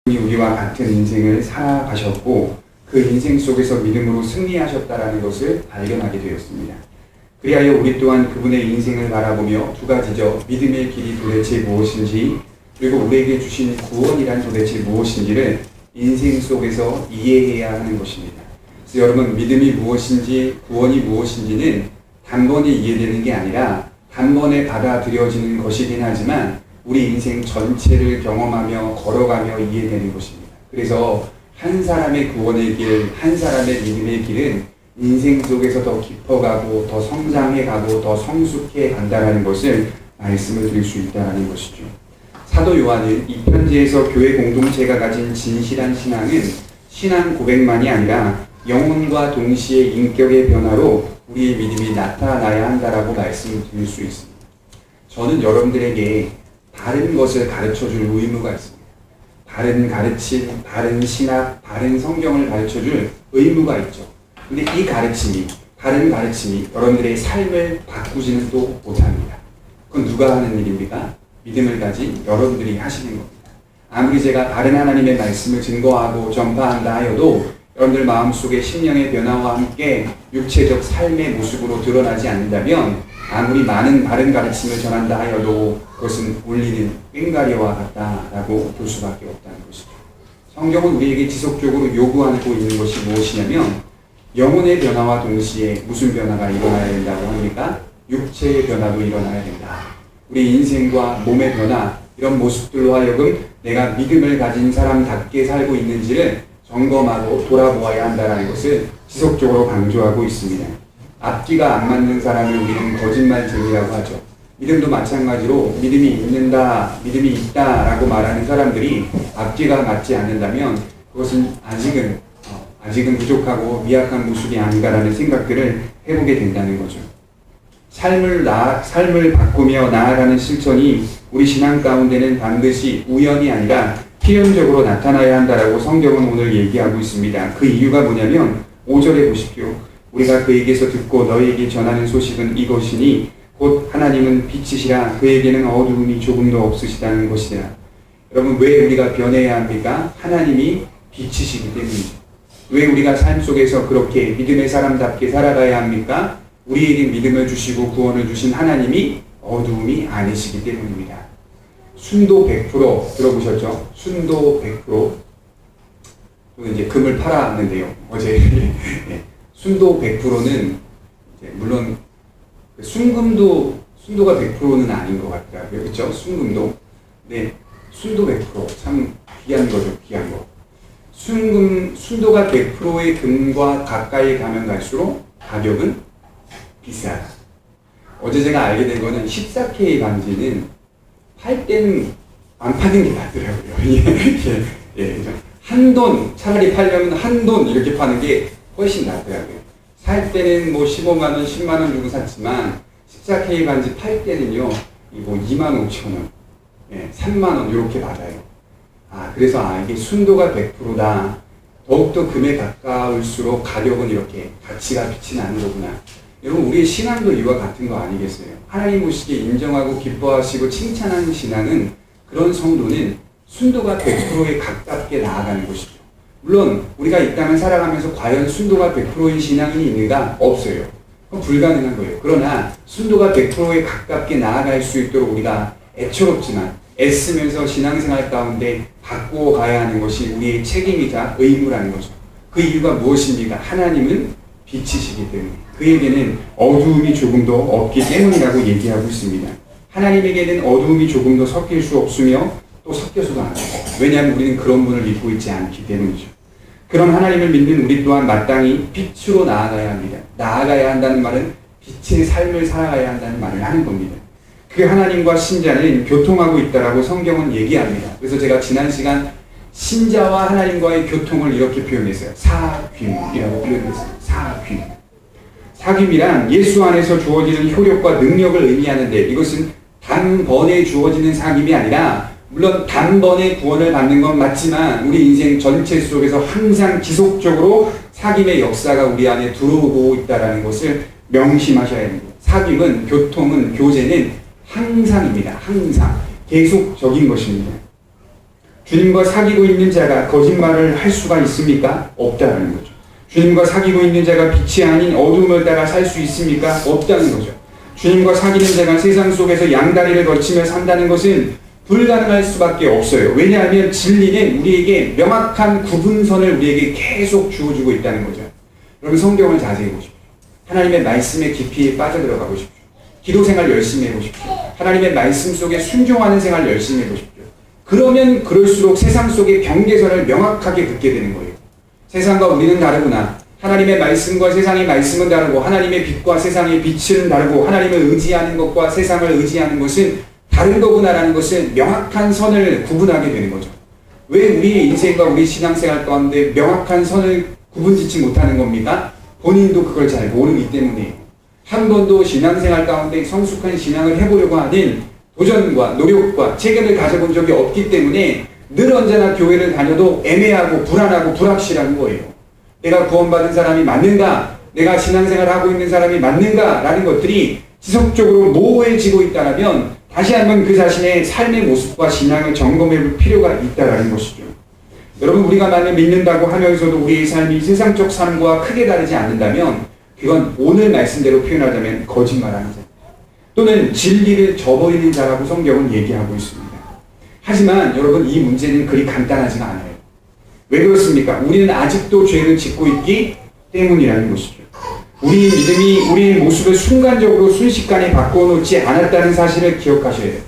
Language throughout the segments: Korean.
우리와 같은 인생을 살아가셨고 그 인생 속에서 믿음으로 승리하셨다라는 것을 발견하게 되었습니다. 그리하여 우리 또한 그분의 인생을 바라보며 두 가지죠. 믿음의 길이 도대체 무엇인지, 그리고 우리에게 주신 구원이란 도대체 무엇인지를 인생 속에서 이해해야 하는 것입니다. 그래서 여러분, 믿음이 무엇인지 구원이 무엇인지는 단번에 이해되는 게 아니라 단번에 받아들여지는 것이긴 하지만 우리 인생 전체를 경험하며 걸어가며 이해되는 것입니다. 그래서 한 사람의 구원의 길, 한 사람의 믿음의 길은 인생 속에서 더 깊어가고 더 성장해가고 더 성숙해 간다는 것을 말씀을 드릴 수 있다는 것이죠. 사도 요한은 이 편지에서 교회 공동체가 가진 진실한 신앙은 신앙 고백만이 아니라 영혼과 동시에 인격의 변화로 우리의 믿음이 나타나야 한다라고 말씀을 드릴 수 있습니다. 저는 여러분들에게 바른 것을 가르쳐줄 의무가 있습니다. 바른 가르침, 바른 신학, 바른 성경을 가르쳐줄 의무가 있죠. 근데 이 가르침이, 바른 가르침이 여러분들의 삶을 바꾸지는 또 못합니다. 그건 누가 하는 일입니까? 믿음을 가진 여러분들이 하시는 겁니다. 아무리 제가 바른 하나님의 말씀을 증거하고 전파한다 하여도 여러분들 마음속에 심령의 변화와 함께 육체적 삶의 모습으로 드러나지 않는다면 아무리 많은 바른 가르침을 전한다 하여도 그것은 울리는 꽹과리와 같다라고 볼 수밖에 없다는 것이죠. 성경은 우리에게 지속적으로 요구하고 있는 것이 무엇이냐면 영혼의 변화와 동시에 무슨 변화가 일어나야 된다고 합니까? 육체의 변화도 일어나야 된다. 우리 인생과 몸의 변화, 이런 모습들로 하여금 내가 믿음을 가진 사람답게 살고 있는지를 점검하고 돌아보아야 한다는 것을 지속적으로 강조하고 있습니다. 앞뒤가 안 맞는 사람을 우리는 거짓말쟁이라고 하죠. 믿음도 마찬가지로 믿음이 있는다, 믿음이 있다라고 말하는 사람들이 앞뒤가 맞지 않는다면 그것은 아직은 부족하고 미약한 모습이 아닌가라는 생각들을 해보게 된다는 거죠. 삶을 바꾸며 나아가는 실천이 우리 신앙 가운데는 반드시 우연이 아니라 필연적으로 나타나야 한다라고 성경은 오늘 얘기하고 있습니다. 그 이유가 뭐냐면 5절에 보십시오. 우리가 그에게서 듣고 너희에게 전하는 소식은 이것이니 곧 하나님은 빛이시라 그에게는 어두움이 조금도 없으시다는 것이라. 여러분, 왜 우리가 변해야 합니까? 하나님이 빛이시기 때문이죠. 왜 우리가 삶 속에서 그렇게 믿음의 사람답게 살아가야 합니까? 우리에게 믿음을 주시고 구원을 주신 하나님이 어두움이 아니시기 때문입니다. 순도 100% 들어보셨죠? 순도 100%. 저는 이제 금을 팔았는데요. 어제. 네. 순도 100%는 물론 순도가 100%는 아닌 것 같더라고요. 그렇죠? 순금도. 네. 순도 100% 참 귀한 거죠. 귀한 거. 순도가 100%의 금과 가까이 가면 갈수록 가격은 비싸다. 어제 제가 알게 된 거는 14K 반지는 팔 때는 안 파는 게 낫더라고요. 예. 한돈, 차라리 팔려면 한돈 이렇게 파는 게 훨씬 낫더라고요. 살 때는 뭐 15만원, 10만원 주고 샀지만 14K 반지 팔 때는요, 뭐 2만 5천원, 3만원 이렇게 받아요. 그래서 이게 순도가 100%다. 더욱더 금에 가까울수록 가격은 이렇게 가치가 빛이 나는 거구나. 여러분, 우리의 신앙도 이와 같은 거 아니겠어요? 하나님 보시기에 인정하고 기뻐하시고 칭찬하는 신앙은, 그런 성도는 순도가 100%에 가깝게 나아가는 것이죠. 물론 우리가 이 땅을 살아가면서 과연 순도가 100%인 신앙인이 있는가? 없어요. 그건 불가능한 거예요. 그러나 순도가 100%에 가깝게 나아갈 수 있도록 우리가 애처롭지만 애쓰면서 신앙생활 가운데 바꾸어 가야 하는 것이 우리의 책임이자 의무라는 거죠. 그 이유가 무엇입니까? 하나님은 빛이시기 때문에 그에게는 어두움이 조금도 없기 때문이라고 얘기하고 있습니다. 하나님에게는 어두움이 조금도 섞일 수 없으며 또 섞여서도 안 돼요. 왜냐하면 우리는 그런 분을 믿고 있지 않기 때문이죠. 그런 하나님을 믿는 우리 또한 마땅히 빛으로 나아가야 합니다. 나아가야 한다는 말은 빛의 삶을 살아가야 한다는 말을 하는 겁니다. 그 하나님과 신자는 교통하고 있다라고 성경은 얘기합니다. 그래서 제가 지난 시간 신자와 하나님과의 교통을 이렇게 표현했어요. 사귐이라고 표현했어요. 사귐. 사귐이란 예수 안에서 주어지는 효력과 능력을 의미하는데, 이것은 단번에 주어지는 사귐이 아니라, 물론 단번에 구원을 받는 건 맞지만 우리 인생 전체 속에서 항상 지속적으로 사귐의 역사가 우리 안에 들어오고 있다는 것을 명심하셔야 됩니다. 사귐은, 교통은, 교제는 항상입니다. 항상 계속적인 것입니다. 주님과 사귀고 있는 자가 거짓말을 할 수가 있습니까? 없다는 거죠. 주님과 사귀고 있는 자가 빛이 아닌 어둠을 따라 살 수 있습니까? 없다는 거죠. 주님과 사귀는 자가 세상 속에서 양다리를 걸치며 산다는 것은 불가능할 수밖에 없어요. 왜냐하면 진리는 우리에게 명확한 구분선을 우리에게 계속 주어주고 있다는 거죠. 여러분 성경을 자세히 보십시오. 하나님의 말씀에 깊이 빠져들어가 보십시오. 기도 생활 열심히 해보십시오. 하나님의 말씀 속에 순종하는 생활 열심히 해보십시오. 그러면 그럴수록 세상 속의 경계선을 명확하게 듣게 되는 거예요. 세상과 우리는 다르구나. 하나님의 말씀과 세상의 말씀은 다르고 하나님의 빛과 세상의 빛은 다르고 하나님을 의지하는 것과 세상을 의지하는 것은 다른 거구나라는 것은 명확한 선을 구분하게 되는 거죠. 왜 우리의 인생과 우리 신앙생활 가운데 명확한 선을 구분짓지 못하는 겁니까? 본인도 그걸 잘 모르기 때문이에요. 한 번도 신앙생활 가운데 성숙한 신앙을 해보려고 하는 도전과 노력과 체계를 가져본 적이 없기 때문에 늘 언제나 교회를 다녀도 애매하고 불안하고 불확실한 거예요. 내가 구원받은 사람이 맞는가? 내가 신앙생활을 하고 있는 사람이 맞는가? 라는 것들이 지속적으로 모호해지고 있다면 다시 한번 그 자신의 삶의 모습과 신앙을 점검해 볼 필요가 있다는 것이죠. 여러분 우리가 만약 믿는다고 하면서도 우리의 삶이 세상적 삶과 크게 다르지 않는다면 그건 오늘 말씀대로 표현하자면 거짓말하는 자 또는 진리를 저버리는 자라고 성경은 얘기하고 있습니다. 하지만 여러분 이 문제는 그리 간단하지가 않아요. 왜 그렇습니까? 우리는 아직도 죄를 짓고 있기 때문이라는 것이죠. 우리의 믿음이 우리의 모습을 순간적으로 순식간에 바꿔놓지 않았다는 사실을 기억하셔야 돼요.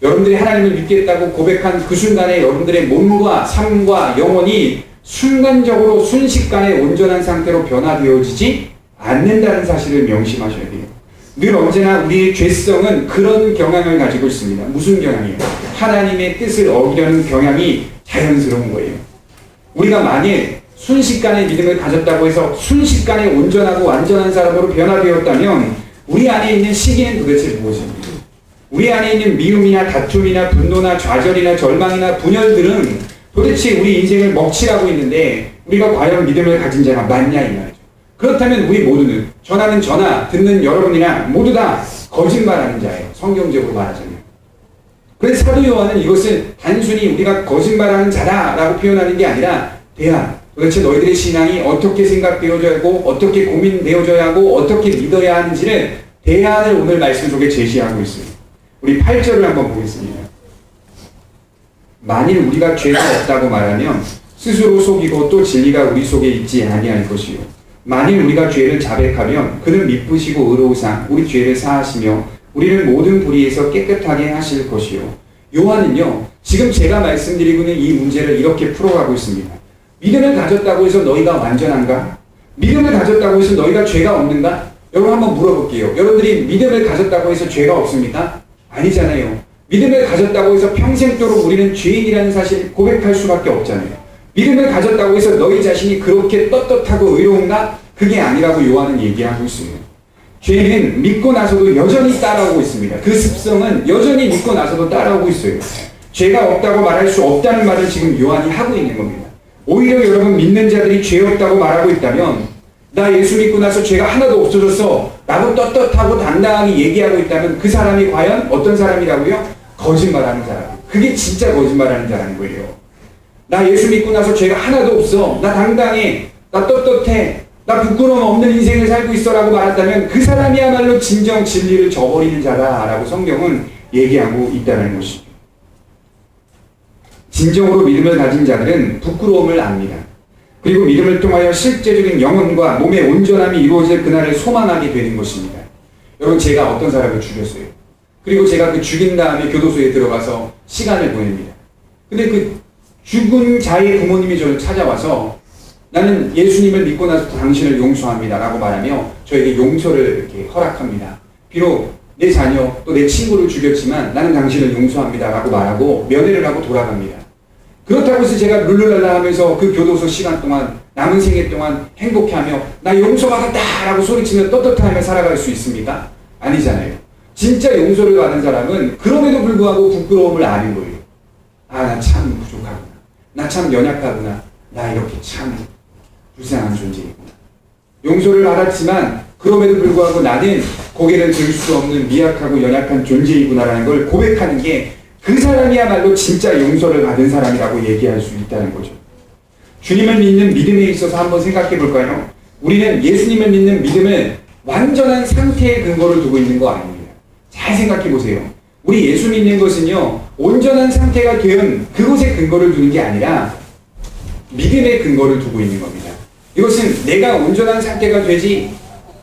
여러분들이 하나님을 믿겠다고 고백한 그 순간에 여러분들의 몸과 삶과 영혼이 순간적으로 순식간에 온전한 상태로 변화되어지지 않는다는 사실을 명심하셔야 돼요. 늘 언제나 우리의 죄성은 그런 경향을 가지고 있습니다. 무슨 경향이에요? 하나님의 뜻을 어기려는 경향이 자연스러운 거예요. 우리가 만일 순식간에 믿음을 가졌다고 해서 순식간에 온전하고 완전한 사람으로 변화되었다면 우리 안에 있는 시기는 도대체 무엇입니까? 우리 안에 있는 미움이나 다툼이나 분노나 좌절이나 절망이나 분열들은 도대체 우리 인생을 먹칠하고 있는데 우리가 과연 믿음을 가진 자가 맞냐 이 말이죠. 그렇다면 우리 모두는 전하는 저나 듣는 여러분이나 모두 다 거짓말하는 자예요. 성경적으로 말하자면. 그래서 사도 요한은 이것을 단순히 우리가 거짓말하는 자다라고 표현하는 게 아니라 도대체 너희들의 신앙이 어떻게 생각되어져야 하고 어떻게 고민되어져야 하고 어떻게 믿어야 하는지를 대안을 오늘 말씀 속에 제시하고 있습니다. 우리 8절을 한번 보겠습니다. 만일 우리가 죄가 없다고 말하면 스스로 속이고 또 진리가 우리 속에 있지 아니할 것이요. 만일 우리가 죄를 자백하면 그는 미쁘시고 의로우사 우리 죄를 사하시며 우리를 모든 불의에서 깨끗하게 하실 것이요. 요한은요 지금 제가 말씀드리고 있는 이 문제를 이렇게 풀어가고 있습니다. 믿음을 가졌다고 해서 너희가 완전한가? 믿음을 가졌다고 해서 너희가 죄가 없는가? 여러분 한번 물어볼게요. 여러분들이 믿음을 가졌다고 해서 죄가 없습니까? 아니잖아요. 믿음을 가졌다고 해서 평생도록 우리는 죄인이라는 사실을 고백할 수밖에 없잖아요. 믿음을 가졌다고 해서 너희 자신이 그렇게 떳떳하고 의로운가? 그게 아니라고 요한은 얘기하고 있습니다. 죄는 믿고 나서도 여전히 따라오고 있습니다. 그 습성은 여전히 믿고 나서도 따라오고 있어요. 죄가 없다고 말할 수 없다는 말을 지금 요한이 하고 있는 겁니다. 오히려 여러분 믿는 자들이 죄 없다고 말하고 있다면 나 예수 믿고 나서 죄가 하나도 없어졌어 라고 떳떳하고 당당하게 얘기하고 있다면 그 사람이 과연 어떤 사람이라고요? 거짓말하는 사람. 그게 진짜 거짓말하는 자라는 거예요. 나 예수 믿고 나서 죄가 하나도 없어. 나 당당해. 나 떳떳해. 나 부끄러움 없는 인생을 살고 있어 라고 말한다면 그 사람이야말로 진정 진리를 저버리는 자다 라고 성경은 얘기하고 있다는 것이죠. 진정으로 믿음을 가진 자들은 부끄러움을 압니다. 그리고 믿음을 통하여 실제적인 영혼과 몸의 온전함이 이루어질 그날을 소망하게 되는 것입니다. 여러분 제가 어떤 사람을 죽였어요. 그리고 제가 그 죽인 다음에 교도소에 들어가서 시간을 보냅니다. 근데 그 죽은 자의 부모님이 저를 찾아와서 나는 예수님을 믿고 나서 당신을 용서합니다 라고 말하며 저에게 용서를 이렇게 허락합니다. 비록 내 자녀 또 내 친구를 죽였지만 나는 당신을 용서합니다 라고 말하고 면회를 하고 돌아갑니다. 그렇다고 해서 제가 룰루랄라 하면서 그 교도소 시간 동안 남은 생애 동안 행복해하며 나 용서받았다 라고 소리치며 떳떳하며 살아갈 수 있습니까? 아니잖아요. 진짜 용서를 받은 사람은 그럼에도 불구하고 부끄러움을 아는 거예요. 아, 나 참 부족하구나. 나 참 연약하구나. 나 이렇게 참 불쌍한 존재이구나. 용서를 받았지만 그럼에도 불구하고 나는 고개를 들 수 없는 미약하고 연약한 존재이구나라는 걸 고백하는 게 그 사람이야말로 진짜 용서를 받은 사람이라고 얘기할 수 있다는 거죠. 주님을 믿는 믿음에 있어서 한번 생각해 볼까요? 우리는 예수님을 믿는 믿음을 완전한 상태에 근거를 두고 있는 거 아닙니다. 잘 생각해 보세요. 우리 예수 믿는 것은요, 온전한 상태가 된 그곳에 근거를 두는 게 아니라 믿음에 근거를 두고 있는 겁니다. 이것은 내가 온전한 상태가 되지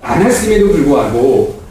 않았음에도 불구하고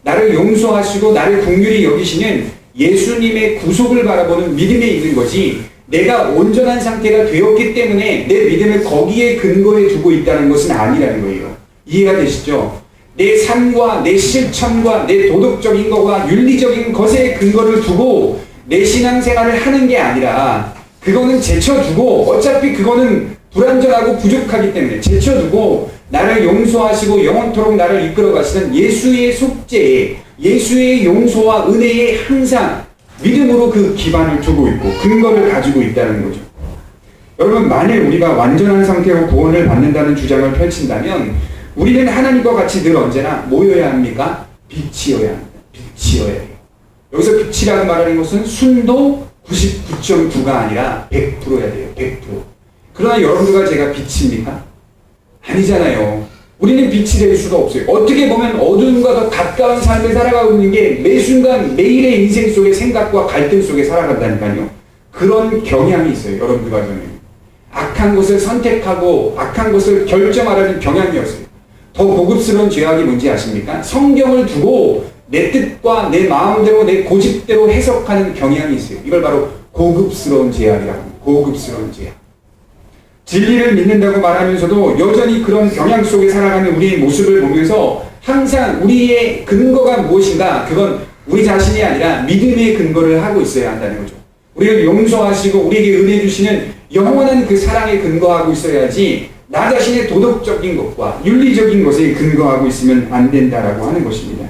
나를 용서하시고 나를 긍휼히 여기시는 예수님의 구속을 바라보는 믿음에 있는 거지, 내가 온전한 상태가 되었기 때문에 내 믿음을 거기에 근거해 두고 있다는 것은 아니라는 거예요. 이해가 되시죠? 내 삶과 내 실천과 내 도덕적인 것과 윤리적인 것에 근거를 두고 내 신앙생활을 하는 게 아니라, 그거는 제쳐두고, 어차피 그거는 불완전하고 부족하기 때문에 제쳐두고 나를 용서하시고 영원토록 나를 이끌어 가시는 예수의 속죄에, 예수의 용서와 은혜에 항상 믿음으로 그 기반을 두고 있고 근거를 가지고 있다는 거죠. 여러분, 만일 우리가 완전한 상태로 구원을 받는다는 주장을 펼친다면 우리는 하나님과 같이 늘 언제나 뭐여야 합니까? 빛이어야 합니다. 빛이어야 해요. 여기서 빛이라고 말하는 것은 순도 99.9가 아니라 100%야 돼요. 100%. 그러나 여러분과 제가 빛입니까? 아니잖아요. 우리는 빛이 될 수가 없어요. 어떻게 보면 어둠과 더 가까운 삶을 살아가고 있는 게 매 순간 매일의 인생 속의 생각과 갈등 속에 살아간다니까요. 그런 경향이 있어요. 여러분들과 저는. 악한 것을 선택하고 악한 것을 결정하려는 경향이었어요. 더 고급스러운 죄악이 뭔지 아십니까? 성경을 두고 내 뜻과 내 마음대로 내 고집대로 해석하는 경향이 있어요. 이걸 바로 고급스러운 죄악이라고 합니다. 고급스러운 죄악. 진리를 믿는다고 말하면서도 여전히 그런 경향 속에 살아가는 우리의 모습을 보면서 항상 우리의 근거가 무엇인가, 그건 우리 자신이 아니라 믿음의 근거를 하고 있어야 한다는 거죠. 우리를 용서하시고 우리에게 은혜 주시는 영원한 그 사랑에 근거하고 있어야지 나 자신의 도덕적인 것과 윤리적인 것에 근거하고 있으면 안 된다라고 하는 것입니다.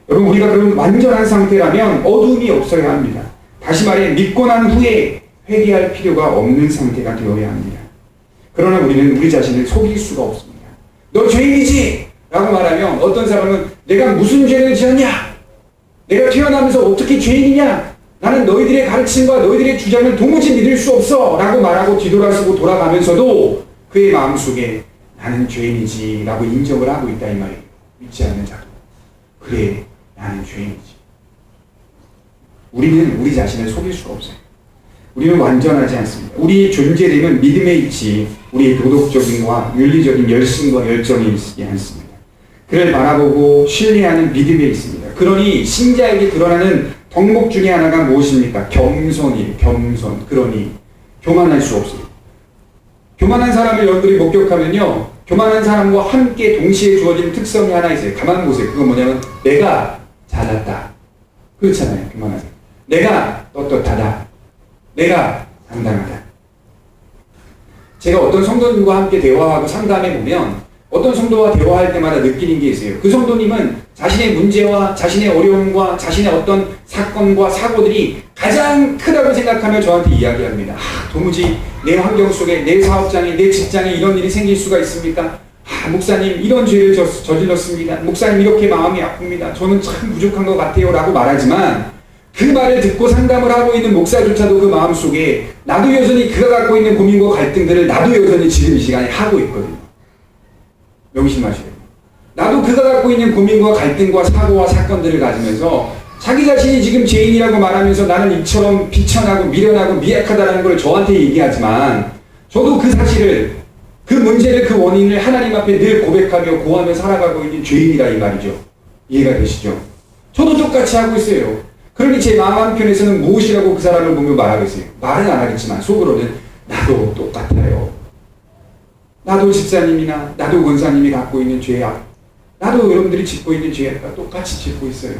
여러분, 우리가 그런 완전한 상태라면 어둠이 없어야 합니다. 다시 말해 믿고 난 후에 회개할 필요가 없는 상태가 되어야 합니다. 그러나 우리는 우리 자신을 속일 수가 없습니다. 너 죄인이지? 라고 말하면 어떤 사람은 내가 무슨 죄를 지었냐? 내가 태어나면서 어떻게 죄인이냐? 나는 너희들의 가르침과 너희들의 주장을 도무지 믿을 수 없어! 라고 말하고 뒤돌아서고 돌아가면서도 그의 마음속에 나는 죄인이지 라고 인정을 하고 있다 이 말이에요. 믿지 않는 자도. 그래, 나는 죄인이지. 우리는 우리 자신을 속일 수가 없어요. 우리는 완전하지 않습니다. 우리의 존재됨은 믿음에 있지 우리의 도덕적인과 윤리적인 열심과 열정이 있지 않습니다. 그를 바라보고 신뢰하는 믿음에 있습니다. 그러니 신자에게 드러나는 덕목 중에 하나가 무엇입니까? 겸손이에요. 겸손. 그러니 교만할 수 없어요. 교만한 사람을 여러분들이 목격하면요, 교만한 사람과 함께 동시에 주어지는 특성이 하나 있어요. 가만 보세요. 그건 뭐냐면 내가 잘났다. 그렇잖아요. 교만한 사람. 내가 떳떳하다. 내가 당당하다. 제가 어떤 성도님과 함께 대화하고 상담해보면 어떤 성도와 대화할 때마다 느끼는 게 있어요. 그 성도님은 자신의 문제와 자신의 어려움과 자신의 어떤 사건과 사고들이 가장 크다고 생각하며 저한테 이야기합니다. 도무지 내 환경 속에 내 사업장에 내 직장에 이런 일이 생길 수가 있습니까? 목사님 이런 죄를 저질렀습니다. 목사님 이렇게 마음이 아픕니다. 저는 참 부족한 것 같아요 라고 말하지만 그 말을 듣고 상담을 하고 있는 목사조차도 그 마음속에 나도 여전히 그가 갖고 있는 고민과 갈등들을 나도 여전히 지금 이 시간에 하고 있거든요. 명심하셔야 돼요. 나도 그가 갖고 있는 고민과 갈등과 사고와 사건들을 가지면서 자기 자신이 지금 죄인이라고 말하면서 나는 이처럼 비천하고 미련하고 미약하다는 걸 저한테 얘기하지만 저도 그 사실을, 그 문제를, 그 원인을 하나님 앞에 늘 고백하며 고하며 살아가고 있는 죄인이라 이 말이죠. 이해가 되시죠? 저도 똑같이 하고 있어요. 그러니 제 마음 한편에서는 무엇이라고 그 사람을 보며 말하겠어요? 말은 안 하겠지만 속으로는 나도 똑같아요. 나도 집사님이나 나도 권사님이 갖고 있는 죄악, 나도 여러분들이 짓고 있는 죄악과 똑같이 짓고 있어요.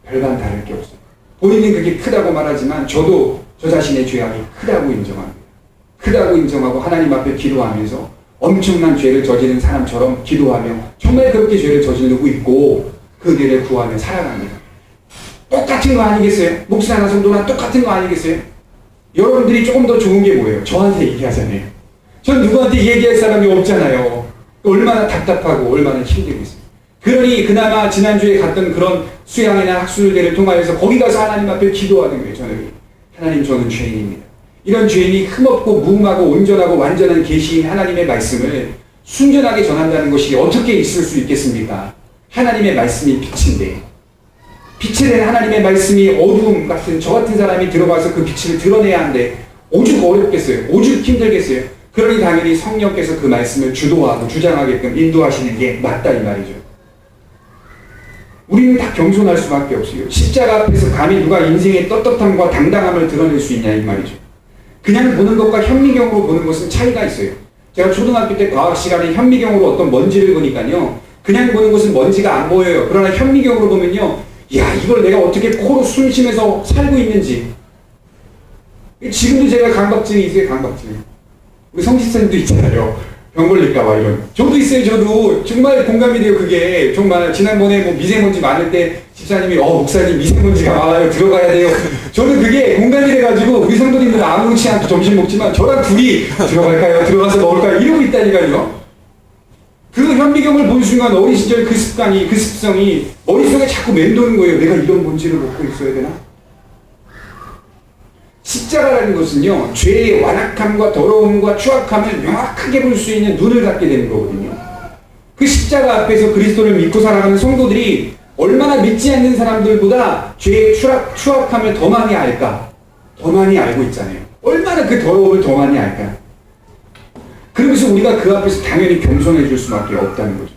별반 다를 게 없어요. 본인은 그게 크다고 말하지만 저도 저 자신의 죄악이 크다고 인정합니다. 크다고 인정하고 하나님 앞에 기도하면서 엄청난 죄를 저지른 사람처럼 기도하며 정말 그렇게 죄를 저지르고 있고 그 죄를 구하며 살아갑니다. 똑같은 거 아니겠어요? 목사나 성도나 똑같은 거 아니겠어요? 여러분들이 조금 더 좋은 게 뭐예요? 저한테 얘기하잖아요. 전 누구한테 얘기할 사람이 없잖아요. 얼마나 답답하고 얼마나 힘들겠어요. 그러니 그나마 지난주에 갔던 그런 수양이나 학술대를 통하여서 거기 가서 하나님 앞에 기도하는 거예요. 저는 죄인입니다. 이런 죄인이 흠없고 무음하고 온전하고 완전한 계시인 하나님의 말씀을 순전하게 전한다는 것이 어떻게 있을 수 있겠습니까? 하나님의 말씀이 빛인데, 빛에 대한 하나님의 말씀이 어두움 같은 저 같은 사람이 들어가서 그 빛을 드러내야 하는데 오죽 어렵겠어요? 오죽 힘들겠어요? 그러니 당연히 성령께서 그 말씀을 주도하고 주장하게끔 인도하시는 게 맞다 이 말이죠. 우리는 다 겸손할 수밖에 없어요. 십자가 앞에서 감히 누가 인생의 떳떳함과 당당함을 드러낼 수 있냐 이 말이죠. 그냥 보는 것과 현미경으로 보는 것은 차이가 있어요. 제가 초등학교 때 과학 시간에 현미경으로 어떤 먼지를 보니까요, 그냥 보는 것은 먼지가 안 보여요. 그러나 현미경으로 보면요, 야, 이걸 내가 어떻게 코로 숨 쉬면서 살고 있는지. 지금도 제가 강박증이 있어요. 강박증. 우리 성식사님도 있잖아요. 병 걸릴까봐 이런. 저도 있어요. 저도 정말 공감이 돼요. 그게 정말 지난번에 뭐 미세먼지 많을 때 집사님이 목사님 미세먼지가 많아요. 들어가야 돼요. 저는 그게 공감이 돼가지고 우리 성도님들 아무렇지 않게 점심 먹지만 저랑 둘이 들어갈까요? 들어가서 먹을까요? 이러고 있다니까요. 그 현미경을 본 순간 어린 시절 그 습관이, 그 습성이 머릿속에 자꾸 맴도는 거예요. 내가 이런 먼지를 먹고 있어야 되나? 십자가라는 것은요, 죄의 완악함과 더러움과 추악함을 명확하게 볼 수 있는 눈을 갖게 되는 거거든요. 그 십자가 앞에서 그리스도를 믿고 살아가는 성도들이 얼마나 믿지 않는 사람들보다 죄의 추악함을 더 많이 알까? 더 많이 알고 있잖아요. 얼마나 그 더러움을 더 많이 알까? 그러면서 우리가 그 앞에서 당연히 겸손해 줄 수밖에 없다는 거죠.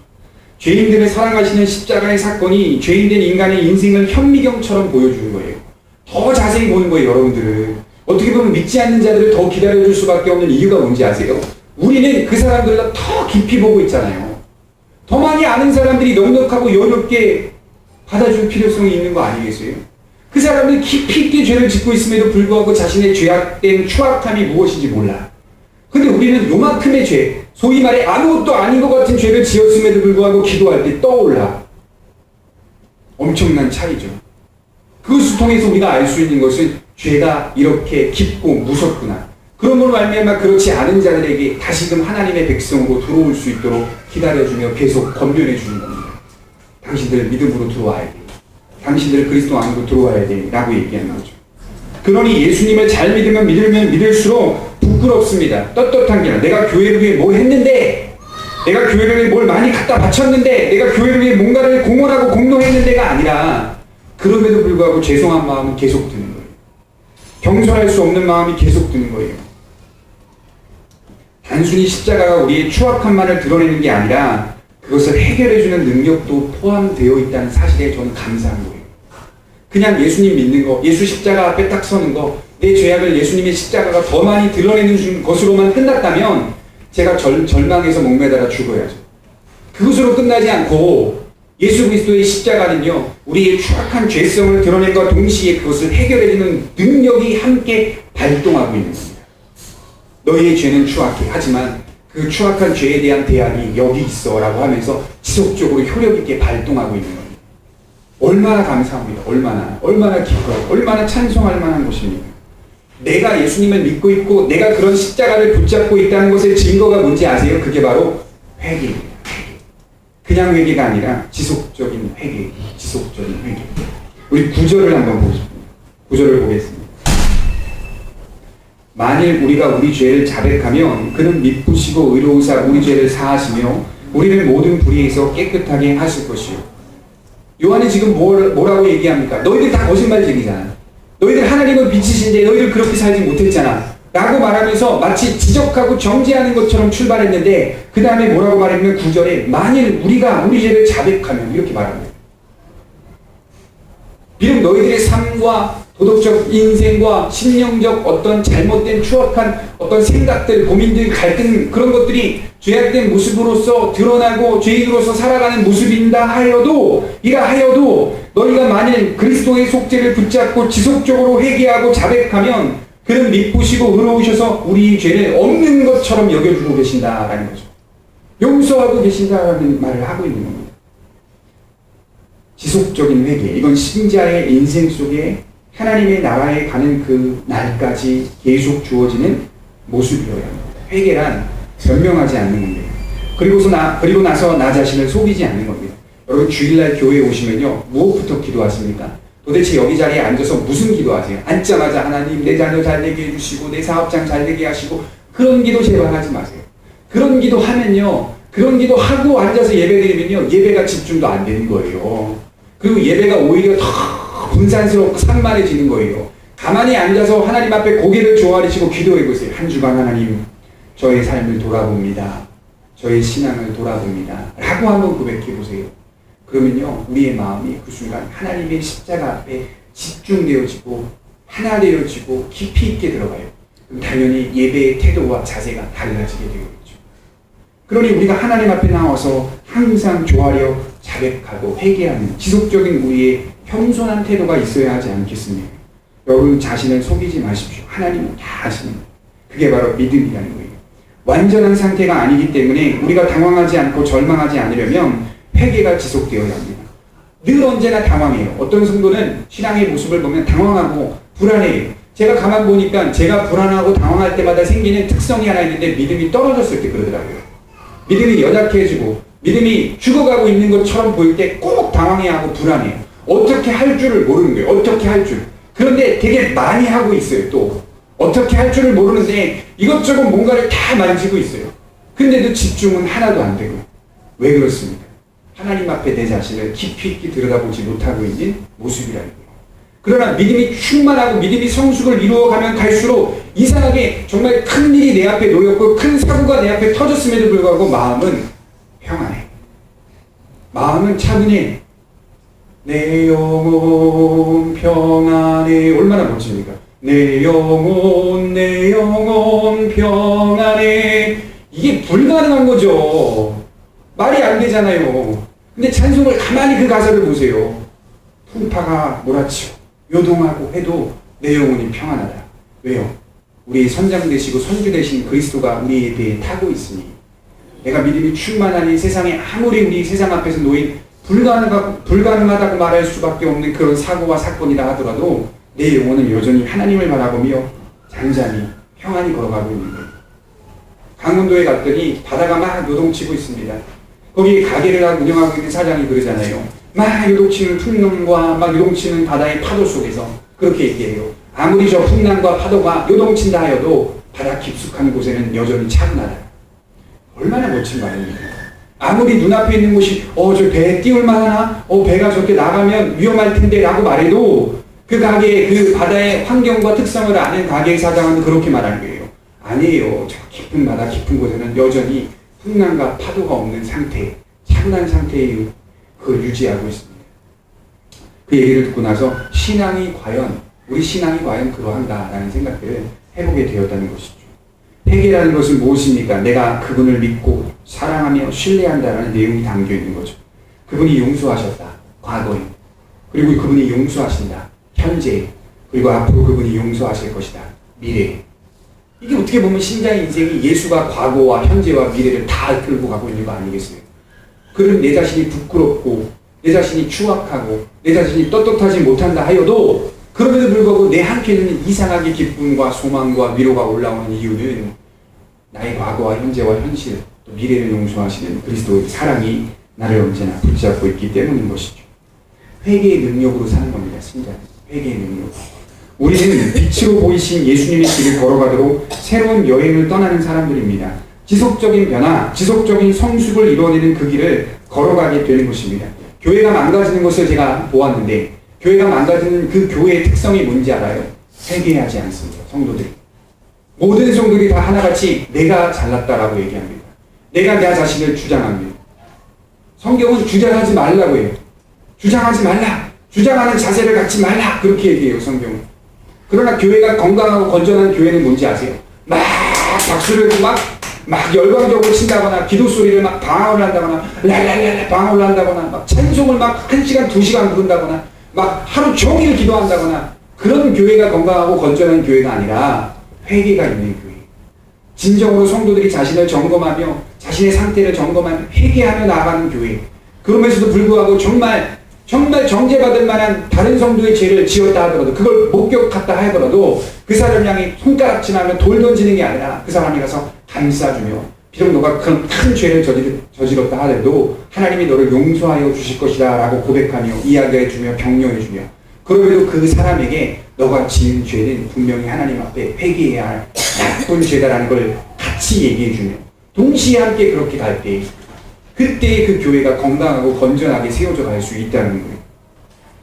죄인들을 사랑하시는 십자가의 사건이 죄인된 인간의 인생을 현미경처럼 보여주는 거예요. 더 자세히 보는 거예요, 여러분들은. 어떻게 보면 믿지 않는 자들을 더 기다려줄 수밖에 없는 이유가 뭔지 아세요? 우리는 그 사람들보다 더 깊이 보고 있잖아요. 더 많이 아는 사람들이 넉넉하고 여유롭게 받아줄 필요성이 있는 거 아니겠어요? 그 사람들이 깊이 있게 죄를 짓고 있음에도 불구하고 자신의 죄악된 추악함이 무엇인지 몰라. 근데 우리는 요만큼의 죄, 소위 말해 아무것도 아닌 것 같은 죄를 지었음에도 불구하고 기도할 때 떠올라. 엄청난 차이죠. 그것을 통해서 우리가 알 수 있는 것은 죄가 이렇게 깊고 무섭구나. 그러므로 말미암아 그렇지 않은 자들에게 다시금 하나님의 백성으로 들어올 수 있도록 기다려주며 계속 권면해 주는 겁니다. 당신들 믿음으로 들어와야 돼. 당신들 그리스도 안으로 들어와야 돼. 라고 얘기하는 거죠. 그러니 예수님을 잘 믿으면 믿을수록 부끄럽습니다. 떳떳한 게 아니라 내가 교회를 위해 뭘 했는데, 내가 교회를 위해 뭘 많이 갖다 바쳤는데, 내가 교회를 위해 뭔가를 공헌하고 공동했는데가 아니라 그럼에도 불구하고 죄송한 마음은 계속 드는 거예요. 경솔할 수 없는 마음이 계속 드는 거예요. 단순히 십자가가 우리의 추악함만을 드러내는 게 아니라 그것을 해결해주는 능력도 포함되어 있다는 사실에 저는 감사한 거예요. 그냥 예수님 믿는 거, 예수 십자가 앞에 딱 서는 거, 내 죄악을 예수님의 십자가가 더 많이 드러내는 것으로만 끝났다면 제가 절망해서 목매달아 죽어야죠. 그것으로 끝나지 않고 예수 그리스도의 십자가는요, 우리의 추악한 죄성을 드러낸과 동시에 그것을 해결해주는 능력이 함께 발동하고 있는 겁니다. 너희의 죄는 추악해. 하지만 그 추악한 죄에 대한 대안이 여기 있어 라고 하면서 지속적으로 효력 있게 발동하고 있는 겁니다. 얼마나 감사합니다. 얼마나 기뻐요. 얼마나 찬송할 만한 것입니까? 내가 예수님을 믿고 있고 내가 그런 십자가를 붙잡고 있다는 것의 증거가 뭔지 아세요? 그게 바로 회개입니다. 그냥 회개가 아니라 지속적인 회개, 지속적인 회개. 우리 9절을 한번 보겠습니다. 9절을 보겠습니다. 만일 우리가 우리 죄를 자백하면 그는 미쁘시고 의로우사 우리 죄를 사하시며 우리를 모든 불의에서 깨끗하게 하실 것이요. 요한이 지금 뭐라고 얘기합니까? 너희들 다 거짓말쟁이잖아. 너희들 하나님은 빛이신데 너희들 그렇게 살지 못했잖아. 라고 말하면서 마치 지적하고 정죄하는 것처럼 출발했는데 그 다음에 뭐라고 말했냐면 9절에 만일 우리가 우리 죄를 자백하면 이렇게 말합니다. 비록 너희들의 삶과 도덕적 인생과 심령적 어떤 잘못된 추악한 어떤 생각들, 고민들, 갈등 그런 것들이 죄악된 모습으로서 드러나고 죄인으로서 살아가는 모습인다 하여도 너희가 만일 그리스도의 속죄를 붙잡고 지속적으로 회개하고 자백하면 그는 미쁘시고 의로우셔서 우리 죄를 없는 것처럼 여겨주고 계신다라는 거죠. 용서하고 계신다라는 말을 하고 있는 겁니다. 지속적인 회개, 이건 신자의 인생 속에 하나님의 나라에 가는 그 날까지 계속 주어지는 모습이어야 합니다. 회개란 변명하지 않는 겁니다. 그리고 나서 나 자신을 속이지 않는 겁니다. 여러분 주일날 교회에 오시면요 무엇부터 기도하십니까? 도대체 여기 자리에 앉아서 무슨 기도하세요? 앉자마자 하나님 내 자녀 잘되게 해주시고 내 사업장 잘되게 하시고 그런 기도 제발 하지 마세요. 그런 기도 하면요 그런 기도 하고 앉아서 예배드리면요 예배가 집중도 안 되는 거예요. 그리고 예배가 오히려 더 분산스럽고 산만해지는 거예요. 가만히 앉아서 하나님 앞에 고개를 조아리시고 기도해 보세요. 한 주간 하나님 저의 삶을 돌아봅니다. 저의 신앙을 돌아봅니다. 라고 한번 고백해 보세요. 그러면요 우리의 마음이 그 순간 하나님의 십자가 앞에 집중되어지고 하나 되어지고 깊이 있게 들어가요. 그럼 당연히 예배의 태도와 자세가 달라지게 되겠죠. 그러니 우리가 하나님 앞에 나와서 항상 조아려 자백하고 회개하는 지속적인 우리의 겸손한 태도가 있어야 하지 않겠습니까? 여러분 자신을 속이지 마십시오. 하나님은 다 아십니다. 그게 바로 믿음이라는 거예요. 완전한 상태가 아니기 때문에 우리가 당황하지 않고 절망하지 않으려면 회개가 지속되어야 합니다. 늘 언제나 당황해요. 어떤 성도는 신앙의 모습을 보면 당황하고 불안해요. 제가 가만 보니까 제가 불안하고 당황할 때마다 생기는 특성이 하나 있는데 믿음이 떨어졌을 때 그러더라고요. 믿음이 연약해지고 믿음이 죽어가고 있는 것처럼 보일 때 꼭 당황해하고 불안해요. 어떻게 할 줄을 모르는 거예요. 어떻게 할 줄. 그런데 되게 많이 하고 있어요. 또 어떻게 할 줄을 모르는데 이것저것 뭔가를 다 만지고 있어요. 근데도 집중은 하나도 안 되고. 왜 그렇습니까? 하나님 앞에 내 자신을 깊이 있게 들여다보지 못하고 있는 모습이라는 거예요. 그러나 믿음이 충만하고 믿음이 성숙을 이루어가면 갈수록 이상하게 정말 큰 일이 내 앞에 놓였고 큰 사고가 내 앞에 터졌음에도 불구하고 마음은 평안해. 마음은 차분해. 내 영혼 평안해. 얼마나 멋집니까? 내 영혼 평안해. 이게 불가능한 거죠. 말이 안 되잖아요. 근데 찬송을 가만히 그 가사를 보세요. 풍파가 몰아치고 요동하고 해도 내 영혼이 평안하다. 왜요? 우리 선장 되시고 선주 되신 그리스도가 우리에 대해 타고 있으니. 내가 믿음이 충만하니 세상에 아무리 우리 세상 앞에서 놓인 불가능하다고 말할 수밖에 없는 그런 사고와 사건이라 하더라도 내 영혼은 여전히 하나님을 바라보며 잠잠히 평안히 걸어가고 있는 거예요. 강원도에 갔더니 바다가 막 요동치고 있습니다. 거기 가게를 운영하고 있는 사장이 그러잖아요. 막 요동치는 풍랑과 막 요동치는 바다의 파도 속에서 그렇게 얘기해요. 아무리 저 풍랑과 파도가 요동친다 하여도 바다 깊숙한 곳에는 여전히 차분하다. 얼마나 멋진 말입니까? 아무리 눈앞에 있는 곳이 저 배에 띄울만 하나? 배가 저렇게 나가면 위험할 텐데 라고 말해도 그 가게의 그 바다의 환경과 특성을 아는 가게 사장은 그렇게 말하는 거예요. 아니에요. 저 깊은 바다 깊은 곳에는 여전히 풍랑과 파도가 없는 상태, 차분한 상태의 그걸 유지하고 있습니다. 그 얘기를 듣고 나서 우리 신앙이 과연 그러한가라는 생각들을 해보게 되었다는 것이죠. 회개라는 것은 무엇입니까? 내가 그분을 믿고 사랑하며 신뢰한다는 내용이 담겨 있는 거죠. 그분이 용서하셨다. 과거에. 그리고 그분이 용서하신다. 현재. 그리고 앞으로 그분이 용서하실 것이다. 미래. 이게 어떻게 보면 신자의 인생이 예수가 과거와 현재와 미래를 다 끌고 가고 있는 거 아니겠어요? 그런 내 자신이 부끄럽고 내 자신이 추악하고 내 자신이 떳떳하지 못한다 하여도 그럼에도 불구하고 내 한켠에는 이상하게 기쁨과 소망과 위로가 올라오는 이유는 나의 과거와 현재와 현실 또 미래를 용서하시는 그리스도의 사랑이 나를 언제나 붙잡고 있기 때문인 것이죠. 회개의 능력으로 사는 겁니다. 신자는. 회개의 능력. 우리는 빛으로 보이신 예수님의 길을 걸어가도록 새로운 여행을 떠나는 사람들입니다. 지속적인 변화, 지속적인 성숙을 이루어내는 그 길을 걸어가게 되는 것입니다. 교회가 망가지는 것을 제가 보았는데 교회가 망가지는 그 교회의 특성이 뭔지 알아요? 회개하지 않습니다. 성도들이. 모든 성도들이 다 하나같이 내가 잘났다라고 얘기합니다. 내가 내 자신을 주장합니다. 성경은 주장하지 말라고 해요. 주장하지 말라. 주장하는 자세를 갖지 말라. 그렇게 얘기해요. 성경은. 그러나 교회가 건강하고 건전한 교회는 뭔지 아세요? 막 박수를 막 열광적으로 친다거나 기도 소리를 막 방언을 한다거나 랄랄랄 방언을 한다거나 막 찬송을 막 1시간 2시간 부른다거나 막 하루 종일 기도한다거나 그런 교회가 건강하고 건전한 교회가 아니라 회개가 있는 교회. 진정으로 성도들이 자신을 점검하며 자신의 상태를 점검하며 회개하며 나아가는 교회. 그러면서도 불구하고 정말 정죄받을 만한 다른 성도의 죄를 지었다 하더라도 그걸 목격했다 하더라도 그 사람을 향해 손가락질하며 돌 던지는 게 아니라 그 사람이 가서 감싸주며 비록 너가 큰 죄를 저질렀다 하더라도 하나님이 너를 용서하여 주실 것이다 라고 고백하며 이야기해 주며 격려해 주며, 그럼에도 그 사람에게 너가 지은 죄는 분명히 하나님 앞에 회개해야 할 나쁜 죄다라는 걸 같이 얘기해 주며 동시에 함께 그렇게 갈 때, 그때 그 교회가 건강하고 건전하게 세워져 갈 수 있다는 거예요.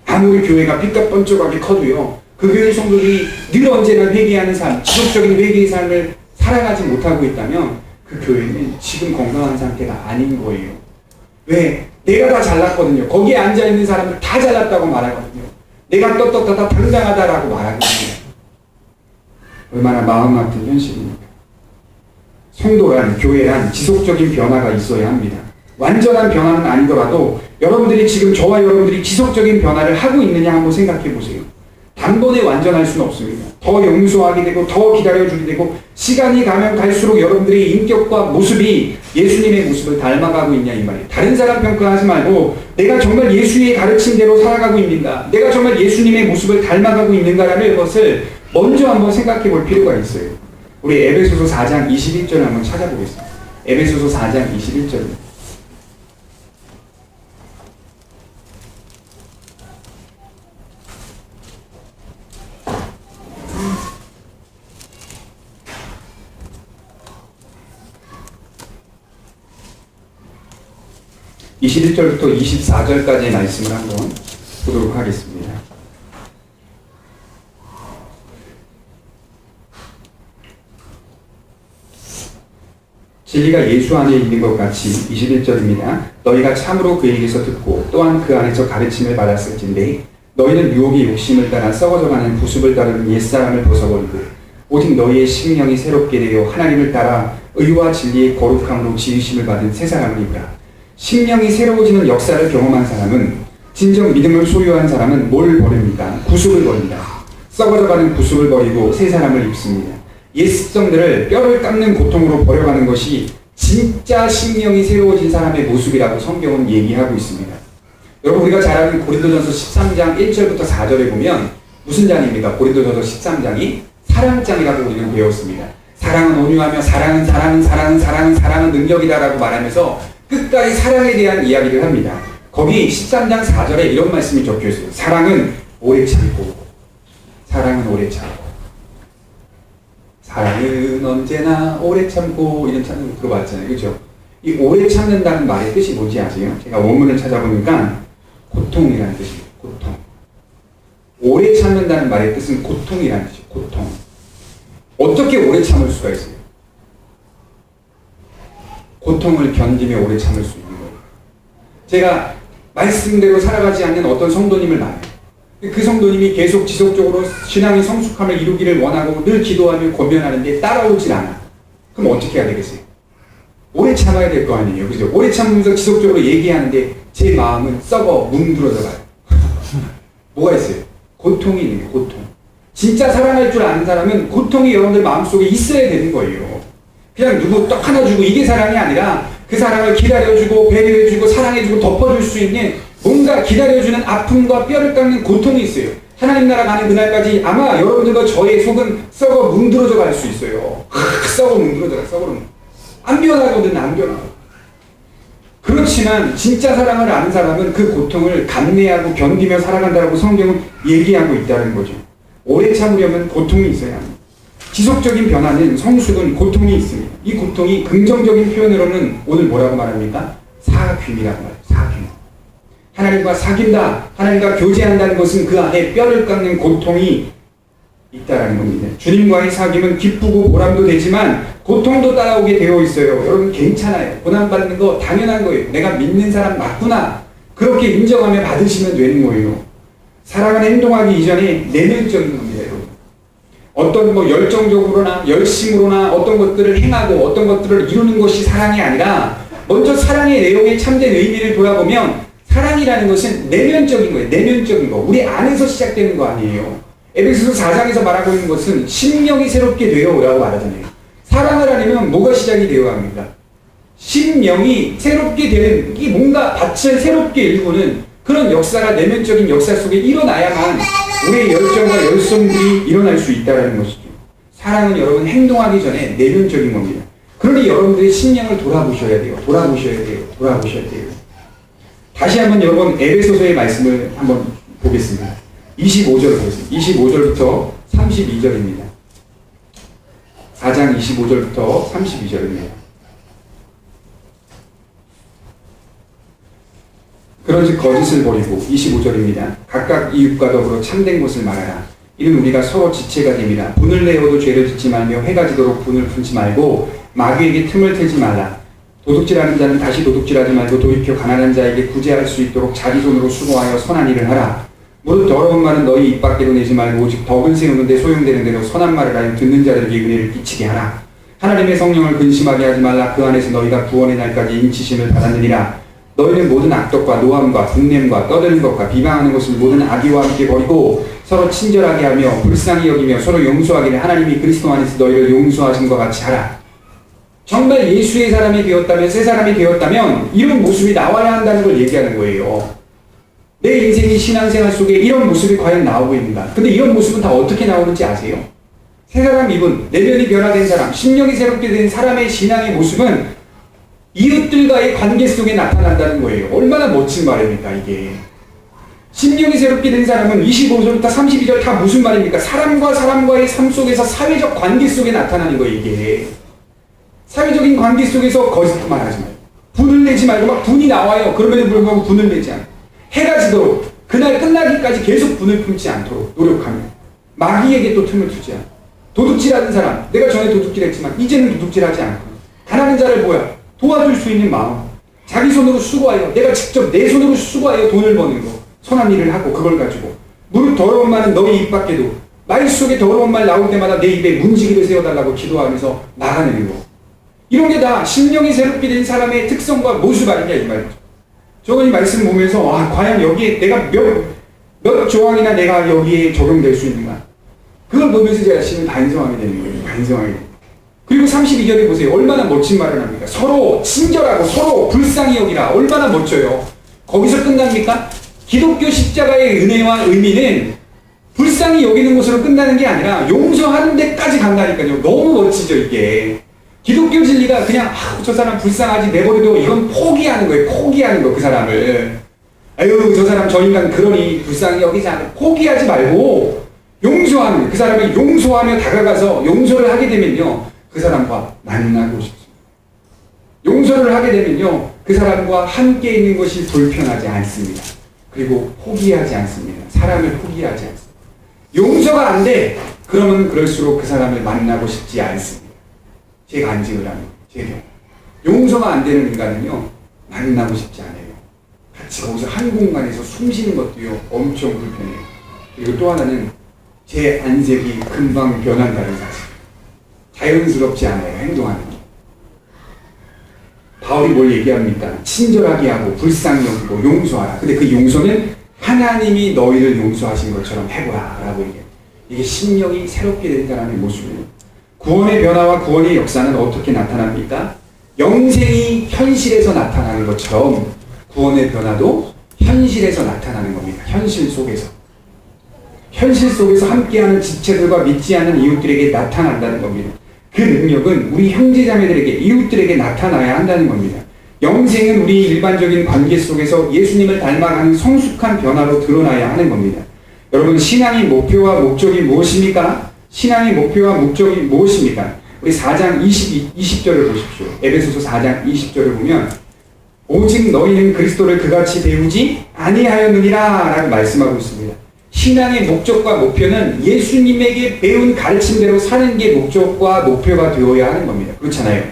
아무리 교회가 삐까뻔쩍하게 커도요, 그 교회 성도들이 늘 언제나 회개하는 삶, 지속적인 회개의 삶을 살아가지 못하고 있다면 그 교회는 지금 건강한 상태가 아닌 거예요. 왜? 내가 다 잘났거든요. 거기에 앉아있는 사람들 다 잘났다고 말하거든요. 내가 떳떳하다 당당하다라고 말하거든요. 얼마나 마음 아픈 현실입니까? 성도란, 교회란 지속적인 변화가 있어야 합니다. 완전한 변화는 아니더라도 여러분들이 지금 저와 여러분들이 지속적인 변화를 하고 있느냐 한번 생각해 보세요. 단번에 완전할 수는 없습니다. 더 용서하게 되고 더 기다려주게 되고 시간이 가면 갈수록 여러분들의 인격과 모습이 예수님의 모습을 닮아가고 있냐 이 말이에요. 다른 사람 평가하지 말고 내가 정말 예수의 가르침대로 살아가고 있는가, 내가 정말 예수님의 모습을 닮아가고 있는가라는 것을 먼저 한번 생각해 볼 필요가 있어요. 우리 에베소서 4장 21절을 한번 찾아보겠습니다. 에베소서 4장 21절입니다. (21절부터) (24절까지의) 말씀을 한번 보도록 하겠습니다. 진리가 예수 안에 있는 것 같이 21절입니다. 너희가 참으로 그에게서 듣고 또한 그 안에서 가르침을 받았을진데 너희는 유혹의 욕심을 따라 썩어져가는 부습을 따르는 옛사람을 벗어버리고 오직 너희의 심령이 새롭게 되어 하나님을 따라 의와 진리의 거룩함으로 지으심을 받은 새 사람을 입으라. 심령이 새로워지는 역사를 경험한 사람은, 진정 믿음을 소유한 사람은 뭘 버립니까? 구습을 버립니다. 썩어져가는 구습을 버리고 새 사람을 입습니다. 옛 습성들을 뼈를 깎는 고통으로 버려가는 것이 진짜 심령이 새로워진 사람의 모습이라고 성경은 얘기하고 있습니다. 여러분, 우리가 잘 아는 고린도전서 13장 1절부터 4절에 보면 무슨 장입니까? 고린도전서 13장이 사랑장이라고 우리는 배웠습니다. 사랑은 온유하며 사랑은 능력이다라고 말하면서 끝까지 사랑에 대한 이야기를 합니다. 거기 13장 4절에 이런 말씀이 적혀 있어요. 사랑은 오래 참고, 사랑은 오래 참고, 사랑은 언제나 오래 참고, 이런 찬양 들어봤잖아요. 그렇죠? 이 오래 참는다는 말의 뜻이 뭔지 아세요? 제가 원문을 찾아보니까 고통이라는 뜻입니다. 고통. 오래 참는다는 말의 뜻은 고통이라는 뜻이에요. 고통. 어떻게 오래 참을 수가 있어요? 고통을 견디며 오래 참을 수 있는 거예요. 제가 말씀대로 살아가지 않는 어떤 성도님을 만나요. 그 성도님이 계속 지속적으로 신앙의 성숙함을 이루기를 원하고 늘 기도하며 권면하는데 따라오질 않아. 그럼 어떻게 해야 되겠어요? 오래 참아야 될 거 아니에요. 그죠? 오래 참으면서 지속적으로 얘기하는데 제 마음은 썩어 뭉들어져 가요. 뭐가 있어요? 고통이 있는 거예요. 고통. 진짜 사랑할 줄 아는 사람은 고통이 여러분들 마음속에 있어야 되는 거예요. 그냥 누구 떡 하나 주고 이게 사랑이 아니라 그 사랑을 기다려주고 배려해주고 사랑해주고 덮어줄 수 있는 뭔가 기다려주는 아픔과 뼈를 깎는 고통이 있어요. 하나님 나라 가는 그날까지 아마 여러분들과 저의 속은 썩어 뭉들어져 갈 수 있어요. 썩어 뭉들어져 가. 썩어 뭉들어져. 안 변하거든. 안 변하고. 그렇지만 진짜 사랑을 아는 사람은 그 고통을 감내하고 견디며 살아간다고 성경은 얘기하고 있다는 거죠. 오래 참으려면 고통이 있어야 합니다. 지속적인 변화는 성숙은 고통이 있습니다. 이 고통이 긍정적인 표현으로는 오늘 뭐라고 말합니까? 사귐이라고 말해요. 사귐. 하나님과 사귐다, 하나님과 교제한다는 것은 그 안에 뼈를 깎는 고통이 있다라는 겁니다. 주님과의 사귐은 기쁘고 보람도 되지만 고통도 따라오게 되어 있어요. 여러분 괜찮아요. 고난받는 거 당연한 거예요. 내가 믿는 사람 맞구나. 그렇게 인정하며 받으시면 되는 거예요. 사랑은 행동하기 이전에 내면적인 겁니다. 여러분. 어떤 열정적으로나 열심으로나 어떤 것들을 행하고 어떤 것들을 이루는 것이 사랑이 아니라 먼저 사랑의 내용의 참된 의미를 돌아보면 사랑이라는 것은 내면적인 거예요. 내면적인 거. 우리 안에서 시작되는 거 아니에요. 에베소서 4장에서 말하고 있는 것은 심령이 새롭게 되어 라고 말하잖아요. 사랑을 하려면 뭐가 시작이 되어야 합니까? 심령이 새롭게 되는, 이 뭔가 밭을 새롭게 일구는 그런 역사가 내면적인 역사 속에 일어나야만 우리의 열정과 열성들이 일어날 수 있다는 것이죠. 사랑은 여러분 행동하기 전에 내면적인 겁니다. 그러니 여러분들이 심령을 돌아보셔야 돼요. 돌아보셔야 돼요. 돌아보셔야 돼요. 다시 한번 여러분 에베소서의 말씀을 한번 보겠습니다. 25절 보겠습니다. 25절부터 32절입니다. 4장 25절부터 32절입니다. 그런즉 거짓을 버리고 25절입니다. 각각 이웃과 더불어 참된 것을 말하라. 이는 우리가 서로 지체가 됨이라. 분을 내어도 죄를 짓지 말며 해가 지도록 분을 품지 말고 마귀에게 틈을 트지 말라. 도둑질하는 자는 다시 도둑질하지 말고 돌이켜 가난한 자에게 구제할 수 있도록 자기 손으로 수고하여 선한 일을 하라. 무릇 더러운 말은 너희 입 밖에로 내지 말고 오직 덕을 세우는 데 소용되는 대로 선한 말을 하여 듣는 자들에게 은혜를 끼치게 하라. 하나님의 성령을 근심하게 하지 말라. 그 안에서 너희가 구원의 날까지 인치심을 받았느니라. 너희는 모든 악독과 노함과 분냄과 떠드는 것과 비방하는 것을 모든 악의와 함께 버리고 서로 친절하게 하며 불쌍히 여기며 서로 용서하기를 하나님이 그리스도 안에서 너희를 용서하신 것 같이 하라. 정말 예수의 사람이 되었다면, 새 사람이 되었다면 이런 모습이 나와야 한다는 걸 얘기하는 거예요. 내 인생의 신앙생활 속에 이런 모습이 과연 나오고 있는가? 근데 이런 모습은 다 어떻게 나오는지 아세요? 새 사람 입은 내면이 변화된 사람, 심령이 새롭게 된 사람의 신앙의 모습은 이웃들과의 관계 속에 나타난다는 거예요. 얼마나 멋진 말입니까 이게. 심령이 새롭게 된 사람은 25절부터 32절 다 무슨 말입니까? 사람과 사람과의 삶 속에서 사회적 관계 속에 나타나는 거예요 이게. 사회적인 관계 속에서 거짓말 하지 말고 분을 내지 말고 막 분이 나와요. 그럼에도 불구하고 분을 내지 않고 해가 지도록 그날 끝나기까지 계속 분을 품지 않도록 노력하며 마귀에게 또 틈을 두지 않고 도둑질하는 사람, 내가 전에 도둑질했지만 이제는 도둑질하지 않고 가난한 자를 도와줄 수 있는 마음, 자기 손으로 수고하여 내가 직접 내 손으로 수고하여 돈을 버는 거, 선한 일을 하고 그걸 가지고 무릇 더러운 말은 너희 입 밖에도 말 속에 더러운 말 나올 때마다 내 입에 문지기를 세워달라고 기도하면서 막아내는 거. 이런 게 다 심령이 새롭게 된 사람의 특성과 모습 아니냐 이 말이죠. 저는 이 말씀 보면서 과연 여기에 내가 몇 조항이나 내가 여기에 적용될 수 있는가. 그걸 보면서 제 자신을 반성하게 되는 거예요. 반성하게 되는 거예요. 그리고 32절에 보세요. 얼마나 멋진 말을 합니까? 서로 친절하고 서로 불쌍히 여기라. 얼마나 멋져요. 거기서 끝납니까? 기독교 십자가의 은혜와 의미는 불쌍히 여기는 것으로 끝나는 게 아니라 용서하는 데까지 간다니까요. 너무 멋지죠 이게. 기독교 진리가 그냥 저 사람 불쌍하지 내버려도 이건 포기하는 거예요. 포기하는 거 그 사람을. 아유 저 사람 저 인간 그러니 불쌍히 여기지 않고 포기하지 말고 용서하는 그 사람을 용서하며 다가가서 용서를 하게 되면요. 그 사람과 만나고 싶습니다. 용서를 하게 되면요. 그 사람과 함께 있는 것이 불편하지 않습니다. 그리고 포기하지 않습니다. 사람을 포기하지 않습니다. 용서가 안 돼. 그러면 그럴수록 그 사람을 만나고 싶지 않습니다. 제 간증을 하는 제 경우. 용서가 안 되는 인간은요. 만나고 싶지 않아요. 같이 거기서 한 공간에서 숨 쉬는 것도요. 엄청 불편해요. 그리고 또 하나는 제 안색이 금방 변한다는 사실. 자연스럽지 않아요. 행동하는 게. 바울이 뭘 얘기합니까? 친절하게 하고 불쌍히 여기고 용서하라. 근데 그 용서는 하나님이 너희를 용서하신 것처럼 해보라 라고 얘기해요. 이게 심령이 새롭게 된 사람의 모습이에요. 구원의 변화와 구원의 역사는 어떻게 나타납니까? 영생이 현실에서 나타나는 것처럼 구원의 변화도 현실에서 나타나는 겁니다. 현실 속에서. 현실 속에서 함께하는 지체들과 믿지 않는 이웃들에게 나타난다는 겁니다. 그 능력은 우리 형제자매들에게 이웃들에게 나타나야 한다는 겁니다. 영생은 우리 일반적인 관계 속에서 예수님을 닮아가는 성숙한 변화로 드러나야 하는 겁니다. 여러분 신앙의 목표와 목적이 무엇입니까? 신앙의 목표와 목적이 무엇입니까? 우리 4장 20절을 보십시오. 에베소서 4장 20절을 보면 오직 너희는 그리스도를 그같이 배우지 아니하였느니라 라고 말씀하고 있습니다. 신앙의 목적과 목표는 예수님에게 배운 가르침대로 사는 게 목적과 목표가 되어야 하는 겁니다. 그렇잖아요.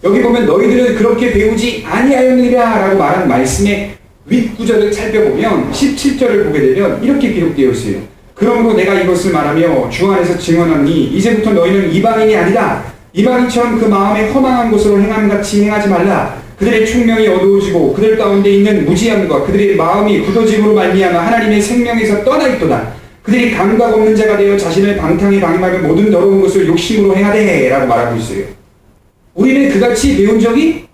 여기 보면 너희들은 그렇게 배우지 아니하였느니라 라고 말한 말씀의 윗구절을 살펴보면 17절을 보게 되면 이렇게 기록되어 있어요. 그러므로 내가 이것을 말하며 주 안에서 증언하니 이제부터 너희는 이방인이 아니다. 이방인처럼 그 마음에 허망한 것으로 행함같이 행하지 말라. 그들의 총명이 어두워지고 그들 가운데 있는 무지함과 그들의 마음이 굳어짐으로 말미암아 하나님의 생명에서 떠나 있도다. 그들이 감각 없는 자가 되어 자신을 방탕히 방임하며 모든 더러운 것을 욕심으로 행하되 라고 말하고 있어요. 우리는 그같이 배운 적이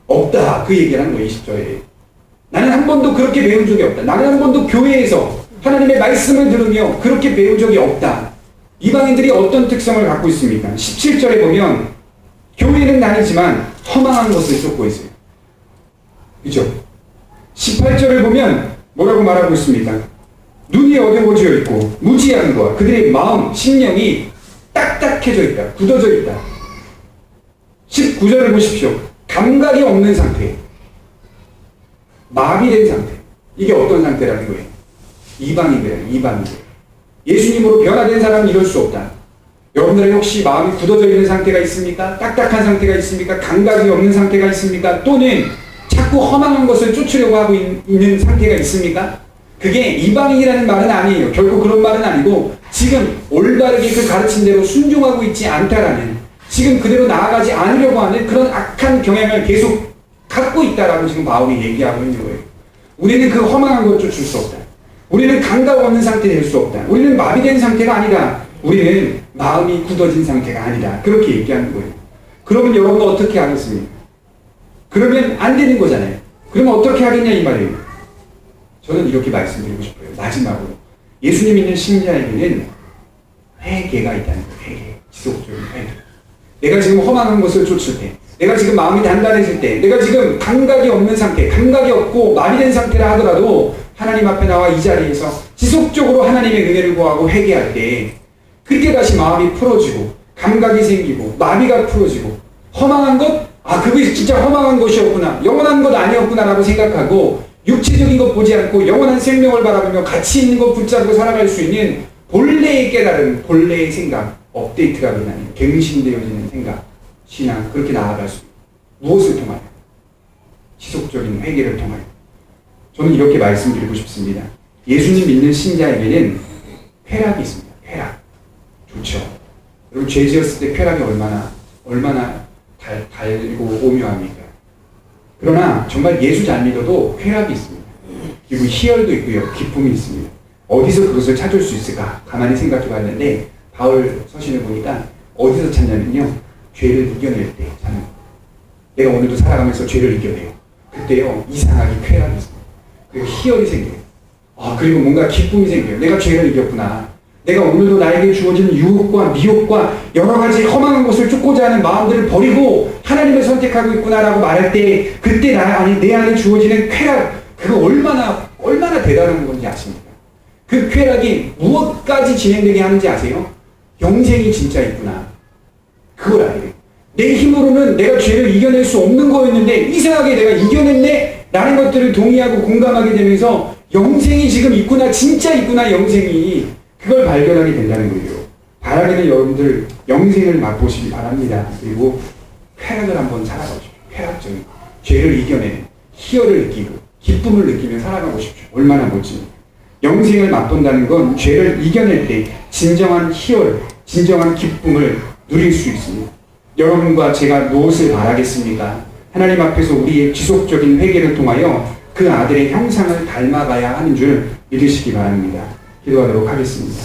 없다. 그 얘기를 하는 거예요. 20절에. 나는 한 번도 그렇게 배운 적이 없다. 나는 한 번도 교회에서 하나님의 말씀을 들으며 그렇게 배운 적이 없다. 이방인들이 어떤 특성을 갖고 있습니까? 17절에 보면 교회는 다니지만 허망한 것을 쫓고 있어요. 그죠? 18절을 보면 뭐라고 말하고 있습니까? 눈이 어두워져 있고 무지한 것, 그들의 마음, 심령이 딱딱해져 있다. 굳어져 있다. 19절을 보십시오. 감각이 없는 상태. 마비된 상태. 이게 어떤 상태라는 거예요? 이방인들, 이방인들. 예수님으로 변화된 사람은 이럴 수 없다. 여러분들의 혹시 마음이 굳어져 있는 상태가 있습니까? 딱딱한 상태가 있습니까? 감각이 없는 상태가 있습니까? 또는 자꾸 허망한 것을 쫓으려고 하고 있는 상태가 있습니까? 그게 이방인이라는 말은 아니에요. 결코 그런 말은 아니고 지금 올바르게 그 가르친 대로 순종하고 있지 않다라는, 지금 그대로 나아가지 않으려고 하는 그런 악한 경향을 계속 갖고 있다라고 지금 바울이 얘기하고 있는 거예요. 우리는 그 허망한 것 쫓을 수 없다. 우리는 감각 없는 상태 될 수 없다. 우리는 마비된 상태가 아니다. 우리는 마음이 굳어진 상태가 아니다. 그렇게 얘기하는 거예요. 그러면 여러분 어떻게 하겠습니까? 그러면 안 되는 거잖아요. 그러면 어떻게 하겠냐 이 말이에요. 저는 이렇게 말씀드리고 싶어요. 마지막으로 예수님 믿는 신자에게는 회개가 있다는 거예요. 회개. 지속적인 회개. 내가 지금 허망한 것을 쫓을 때, 내가 지금 마음이 단단해질 때, 내가 지금 감각이 없는 상태, 감각이 없고 마비된 상태라 하더라도 하나님 앞에 나와 이 자리에서 지속적으로 하나님의 은혜를 구하고 회개할 때, 그때 다시 마음이 풀어지고 감각이 생기고 마비가 풀어지고 허망한 것, 아 그것이 진짜 허망한 것이었구나, 영원한 것 아니었구나라고 생각하고 육체적인 것 보지 않고 영원한 생명을 바라보며 가치 있는 것 붙잡고 살아갈 수 있는 본래의 깨달음, 본래의 생각, 업데이트가 일어나는 갱신되어지는 생각, 신앙, 그렇게 나아갈 수 있는, 무엇을 통하여? 지속적인 회개를 통하여. 저는 이렇게 말씀드리고 싶습니다. 예수님 믿는 신자에게는 쾌락이 있습니다. 쾌락. 좋죠. 여러분 죄 지었을 때 쾌락이 얼마나 달고 오묘합니까? 그러나 정말 예수 잘 믿어도 쾌락이 있습니다. 그리고 희열도 있고요. 기쁨이 있습니다. 어디서 그것을 찾을 수 있을까? 가만히 생각해 봤는데 바울 서신을 보니까 어디서 찾냐면요. 죄를 이겨낼 때 찾는 거예요. 내가 오늘도 살아가면서 죄를 이겨내요. 그때요. 이상하게 쾌락이 있습니다. 그리고 희열이 생겨요. 그리고 뭔가 기쁨이 생겨요. 내가 죄를 이겼구나. 내가 오늘도 나에게 주어지는 유혹과 미혹과 여러 가지 허망한 것을 쫓고자 하는 마음들을 버리고 하나님을 선택하고 있구나라고 말할 때 그때 내 안에 주어지는 쾌락, 그거 얼마나 대단한 건지 아십니까? 그 쾌락이 무엇까지 진행되게 하는지 아세요? 영생이 진짜 있구나. 그걸 알게 돼요. 내 힘으로는 내가 죄를 이겨낼 수 없는 거였는데 이상하게 내가 이겨냈네? 라는 것들을 동의하고 공감하게 되면서 영생이 지금 있구나, 진짜 있구나, 영생이. 그걸 발견하게 된다는 거예요. 바라기는 여러분들 영생을 맛보시기 바랍니다. 그리고 쾌락을 한번 살아가십시오. 쾌락적인 죄를 이겨내는 희열을 느끼고 기쁨을 느끼며 살아가고 싶죠. 얼마나 멋집니까? 영생을 맛본다는 건 죄를 이겨낼 때 진정한 희열, 진정한 기쁨을 누릴 수 있습니다. 여러분과 제가 무엇을 바라겠습니까? 하나님 앞에서 우리의 지속적인 회개를 통하여 그 아들의 형상을 닮아가야 하는 줄 믿으시기 바랍니다. 기도하도록 하겠습니다.